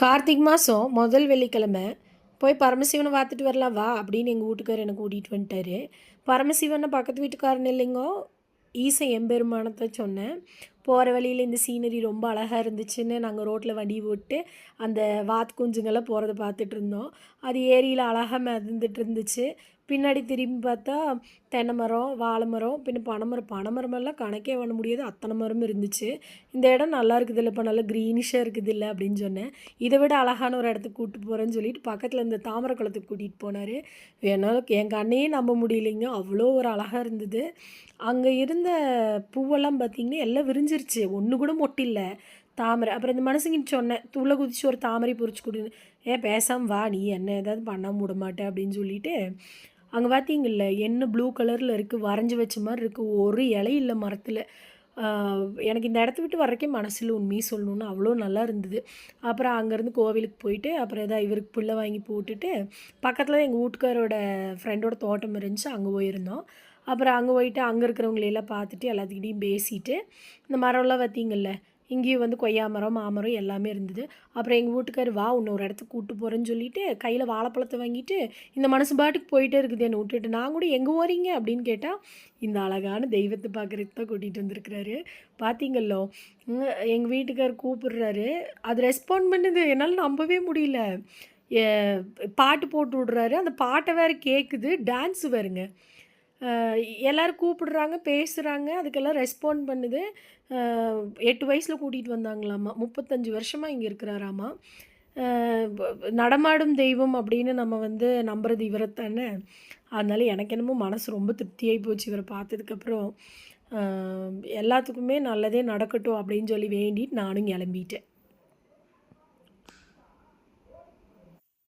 கார்த்திக் மாதம் முதல் வெள்ளிக்கிழமை போய் பரமசிவனை பார்த்துட்டு வரலாம் வா அப்படின்னு எங்கள் வீட்டுக்காரர் என்னை கூட்டிகிட்டு வந்துட்டார். பரமசிவனை பக்கத்து வீட்டுக்காரன் இல்லைங்கோ, ஈசன் எம்பெருமானத்தை சொன்னேன். போகிற வழியில் இந்த சீனரி ரொம்ப அழகாக இருந்துச்சுன்னு நாங்கள் ரோட்டில் வண்டி ஓட்டு அந்த வாத்து குஞ்சுங்கெல்லாம் போகிறத பார்த்துட்டு இருந்தோம். அது ஏரியில் அழகாக மிதந்துட்டு இருந்துச்சு. பின்னாடி திரும்பி பார்த்தா தென்னை மரம், வாழை மரம், பின்ன பனைமரமெல்லாம் கணக்கே பண்ண முடியாது, அத்தனை மரமும் இருந்துச்சு. இந்த இடம் நல்லா இருக்குதில்ல, இப்போ நல்லா க்ரீனிஷாக இருக்குதில்ல அப்படின்னு சொன்னேன். இதை விட அழகான ஒரு இடத்துக்கு கூப்பிட்டு போகிறேன்னு சொல்லிட்டு பக்கத்தில் இந்த தாமரை குளத்துக்கு கூட்டிகிட்டு போனார். என்னால் என் கண்ணையே நம்ப முடியலைங்க, அவ்வளோ ஒரு அழகாக இருந்தது. அங்கே இருந்த பூவெல்லாம் பார்த்திங்கன்னா எல்லாம் விரிஞ்சிருச்சு, ஒன்று கூட மொட்டில்லை தாமரை. அப்புறம் இந்த மனுஷங்கிட்ட சொன்னேன், துள்ள குதிச்சு ஒரு தாமரை பொறிச்சு கொடுன்னு. ஏன் பேசாமல் வா, நீ என்ன ஏதாவது பண்ணாமல் விட மாட்டேன் அப்படின்னு சொல்லிட்டு அங்கே பார்த்தீங்கல்ல என்ன ப்ளூ கலரில் இருக்குது, வரைஞ்சி வச்ச மாதிரி இருக்குது, ஒரு இலை இல்லை மரத்தில். எனக்கு இந்த இடத்த விட்டு வர்றக்கே மனசில் உண்மையை சொல்லணுன்னு அவ்வளோ நல்லா இருந்தது. அப்புறம் அங்கேருந்து கோவிலுக்கு போயிட்டு அப்புறம் எதாவது இவருக்கு புல்லை வாங்கி போட்டுட்டு பக்கத்தில் எங்கள் வீட்டுக்காரோட ஃப்ரெண்டோட தோட்டம் இருந்துச்சு, அங்கே போயிருந்தோம். அப்புறம் அங்கே போயிட்டு அங்கே இருக்கிறவங்களையெல்லாம் பார்த்துட்டு எல்லாத்துக்கிட்டையும் பேசிட்டு இந்த மரம்லாம் பார்த்தீங்கல்ல, இங்கேயும் வந்து கொய்யா மரம், மாமரம் எல்லாமே இருந்தது. அப்புறம் எங்கள் வீட்டுக்காரர் வா உன்னை ஒரு இடத்துக்கு கூப்பிட்டு போகிறேன்னு சொல்லிட்டு கையில் வாழைப்பழத்தை வாங்கிட்டு இந்த மனுஷன் பாட்டுக்கு போயிட்டே இருக்குது என்னை விட்டுட்டு. நான் கூட எங்கே போகிறீங்க அப்படின்னு கேட்டால் இந்த அழகான தெய்வத்தை பார்க்குறதுக்கு தான் கூட்டிகிட்டு வந்திருக்கிறாரு. பார்த்தீங்களோ, எங்கள் வீட்டுக்காரர் கூப்பிடுறாரு, அது ரெஸ்பாண்ட் பண்ணுது, என்னால் நம்பவே முடியல. எ பாட்டு போட்டு விட்றாரு, அந்த பாட்டை வேறு கேட்குது, டான்ஸு வேறுங்க. எல்லோரும் கூப்பிடுறாங்க, பேசுகிறாங்க, அதுக்கெல்லாம் ரெஸ்பாண்ட் பண்ணுது. 8 வயசில் கூட்டிகிட்டு வந்தாங்களாமா, 35 வருஷமாக இங்கே இருக்கிறாராமா. நடமாடும் தெய்வம் அப்படின்னு நம்ம வந்து நம்புறது இவரைத்தானே. அதனால எனக்கு என்னமோ மனசு ரொம்ப திருப்தியாகி போச்சு இவரை பார்த்ததுக்கப்புறம். எல்லாத்துக்குமே நல்லதே நடக்கட்டும் அப்படின்னு சொல்லி வேண்டிட்டு நானும் கிளம்பிட்டேன்.